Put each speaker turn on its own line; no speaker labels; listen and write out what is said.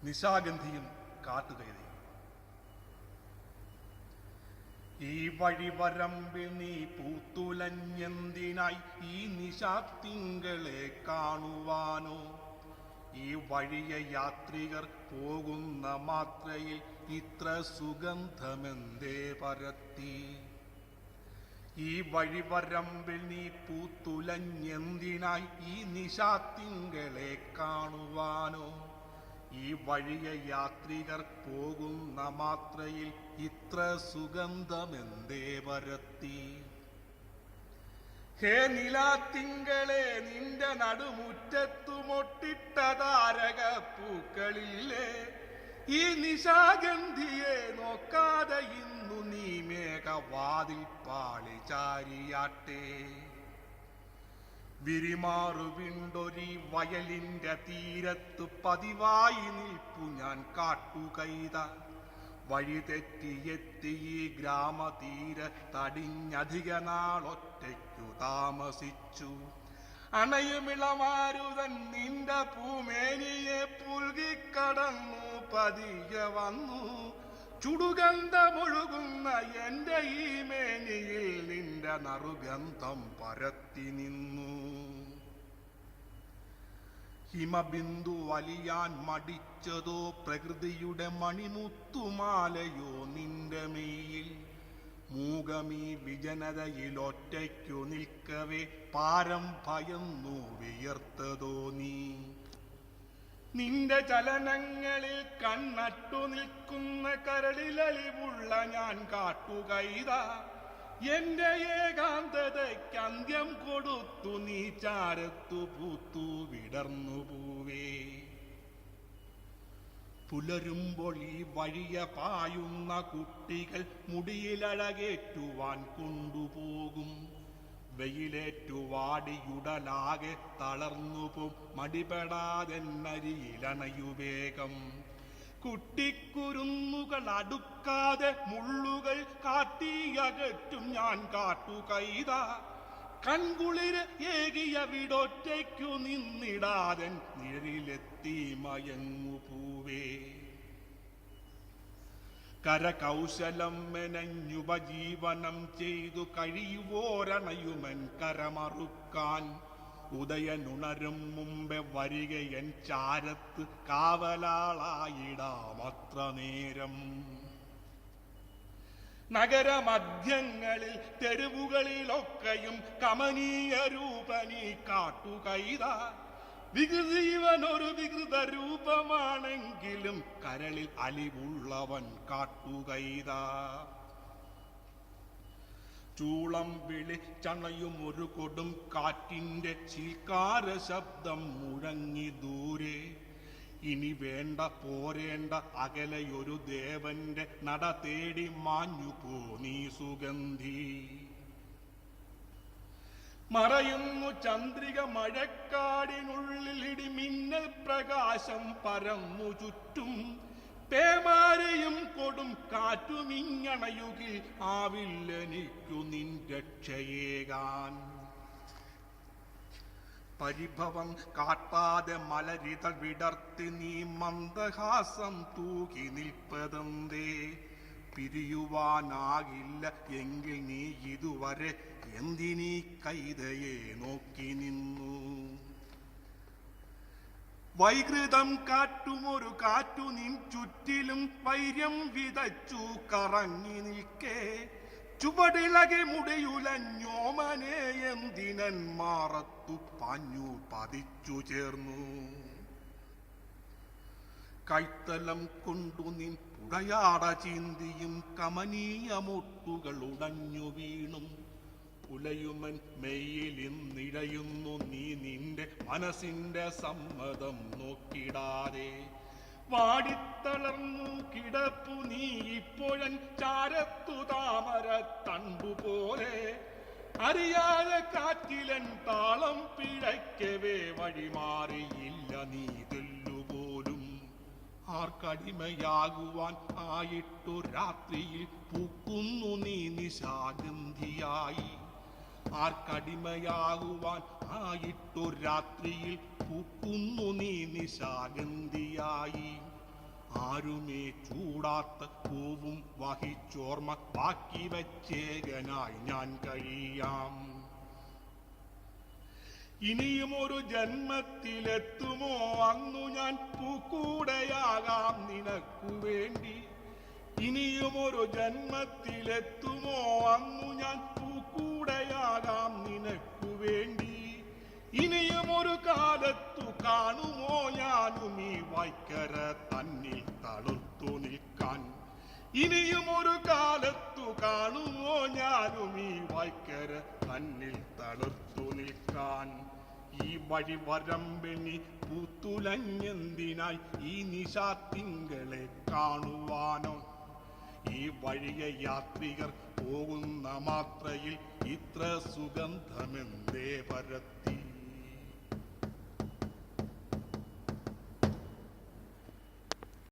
നിശാഗന്ധിയും കാട്ടുകൈതയും. ഈ വഴിവരമ്പിൽ നീ പൂത്തുലഞ്ഞെന്തിനായി ഈ നിശാത്തിങ്കളെ കാണുവാനോ? ഈ വഴിയെ യാത്രികർ പോകുന്ന മാത്രയിൽ ഇത്ര സുഗന്ധമെന്തേ പരത്തി? ഈ വഴിവരമ്പിൽ നീ പൂത്തുലഞ്ഞെന്തിനായി ഈ നിശാത്തിങ്കളെ കാണുവാനോ? ഈ വഴിയെ യാത്രികർ പോകുന്ന മാത്രയിൽ ഇത്ര സുഗന്ധമെന്തേ പരത്തി? ഹേ നിലാത്തിങ്കളെ, നിന്റെ നടുമുറ്റത്തു മൊട്ടിട്ട താരകപ്പൂക്കളില്ലേ? ഈ നിശാഗന്ധിയെ നോക്കാതെ ഇന്നു നീ മേഘവാതിൽ പാളി ചാരിയാട്ടെ. വിരിമാറുവിണ്ടൊരി വയലിന്റെ തീരത്ത് പതിവായി നിൽപ്പു ഞാൻ കാട്ടുകൈത. വഴി തെറ്റിയെത്തി ഈ ഗ്രാമതീരത്തടിഞ്ഞധിക നാളൊറ്റയ്ക്കു താമസിച്ചു. അണയുമിളമാരുതൻ നിന്റെ പൂമേനിയെ പുൽകിക്കടന്നു പതിയെ വന്നു. ചുടുഗന്ധമൊഴുകുന്ന എന്റെ ഈ മേനിയിൽ നിന്റെ നറുഗന്ധം പരത്തി നിന്നു. ഹിമബിന്ദു വലിയാൻ മടിച്ചതോ പ്രകൃതിയുടെ മണിമുത്തുമാലയോ നിന്റെ മെയ്യിൽ? മൂകമീ വിജനതയിൽ ഒറ്റയ്ക്കു നിൽക്കവേ പാരം ഭയന്നു വിയർത്തതോ നീ? നിന്റെ ചലനങ്ങളിൽ കണ്ണട്ടു നിൽക്കുന്ന കരളിലലിവുള്ള ഞാൻ കാട്ടുകൈത. എന്റെ ഏകാന്തതയ്ക്ക് അന്ത്യം കൊടുത്തു നീ ചാരത്തു പൂത്തു വിടർന്നു പൂവേ. പുലരുമ്പോൾ ഈ വഴിയെ പായുന്ന കുട്ടികൾ മുടിയിലഴകേറ്റുവാൻ കൊണ്ടുപോകും. വെയിലേറ്റു വാടിയുടലാകെ തളർന്നുപോം മടിപെടാതെന്നരിയിലണയുവേഗം. കുട്ടിക്കുരുന്നുകൾ അടുക്കാതെ മുള്ളുകൾ കാട്ടിയകറ്റും ഞാൻ കാട്ടുകൈത. കൺകുളിര് ഏകിയ വിടൊറ്റയ്ക്കു നിന്നിടാതൻ നിഴലിലെത്തി മയങ്ങു പൂവേ. കരകൗശലം മെനഞ്ഞുപജീവനം ചെയ്തു കഴിയുവോരണയുമൻ കരമറുക്കാൻ. ഉദയനുണരും മുമ്പേ വരികയൻ ചാരത്ത് കാവലാളായിടാമത്ര നേരം. നഗരമധ്യങ്ങളിൽ തെരുവുകളിലൊക്കെയും കമനീയ രൂപനീ കാട്ടുകൈത. വികൃതിവനൊരു വികൃത രൂപമാണെങ്കിലും കരളിൽ അലിവുള്ളവൻ കാട്ടുകൈത. ചൂളം വിളിച്ചണയും ഒരു കൊടും കാറ്റിന്റെ ചീൽക്കാര ശബ്ദം മുഴങ്ങി ദൂരെ. ഇനി വേണ്ട പോരേണ്ട അകലെയൊരു ദേവന്റെ നട തേടി മാഞ്ഞു പോനീ സുഗന്ധി. മറയുന്നു ചന്ദ്രിക മഴക്കാടിനുള്ളിൽ ഇടിമിന്നൽ പ്രകാശം പരന്നു ചുറ്റും. പേമാരയും കൊടും കാറ്റുമിങ്ങണയുകിൽ ആവില്ലെനിക്കു നിൻ രക്ഷയേകാൻ. പരിഭവം കാട്ടാതെ മലരിതൾ വിടർത്തി നീ മന്ദഹാസം തൂകി നിൽപ്പതെന്തേ? പിരിയുവാനാകില്ല എങ്കിൽ നീ ഇതുവരെ എന്തിനീ കൈതയെ നോക്കി നിന്നു? വൈകൃതം കാറ്റുമൊരു കാറ്റു നിൻ ചുറ്റിലും വൈര്യം വിതച്ചു കറങ്ങി നിൽക്കേ. ചുവടിളകി മുടിയുലഞ്ഞോമനെ എന്തിനൻ മാറത്തു പാഞ്ഞു പതിച്ചു ചേർന്നു. കൈത്തലം കൊണ്ടു നിൻ പുടയാട ചീന്തിയും കമനീയ മൊട്ടുകൾ ഉടഞ്ഞു വീണും. പുലയുമൻ മെയ്യിലിന്നിഴയുന്നു നീ നിന്റെ മനസ്സിന്റെ സമ്മതം നോക്കിടാതെ. വാടിത്തളർന്നു കിടപ്പു നീ ഇപ്പോഴൻ ചാരത്തു താമര തണ്ടുപോലെ. അറിയാതെ കാറ്റിലൻ താളം പിഴയ്ക്കവേ വഴിമാറിയില്ല നീ തെല്ലുപോലും. ആർക്കടിമയാകുവാൻ ആയിട്ടു രാത്രിയിൽ പൂക്കുന്നു നീ നിശാഗന്ധിയായി. ആർക്കടിമയാകുവാൻ ആയിട്ടു രാത്രിയിൽ പൂക്കുന്നു നീ നിശാഗന്ധിയായി. ആരുമേ ചൂടാത്ത പൂവും വഹിച്ചോർമ്മ ബാക്കി വച്ചേകനായി ഞാൻ കഴിയാം. ഇനിയും ഒരു ജന്മത്തിലെത്തുമോ അന്നു ഞാൻ പൂക്കൂടയാകാം നിനക്കു വേണ്ടി. ഇനിയും ഒരു ജന്മത്തിലെത്തുമോ അന്നു ഞാൻ പൂക്കൂടയാകാം നിനക്കു വേണ്ടി. ഇനിയും ഒരു കാലത്തു കാണുമോ ഞാനും ഈ വൈക്കര തന്നിൽ തളുർത്തു നിൽക്കാൻ. ഇനിയും ഒരു കാലത്തു കാണുമോ ഞാനും ഈ വൈക്കര തന്നിൽ തളുർത്തു നിൽക്കാൻ. ഈ വഴി വരമ്പെണ്ണി പൂത്തുലഞ്ഞെന്തിനായി ഈ നിശാത്തിങ്കളെ കാണുവാനോ. ഈ വഴിയെ യാത്രികർ പോകുന്ന മാത്രയിൽ ഇത്ര സുഗന്ധമെന്തേ പരത്തി.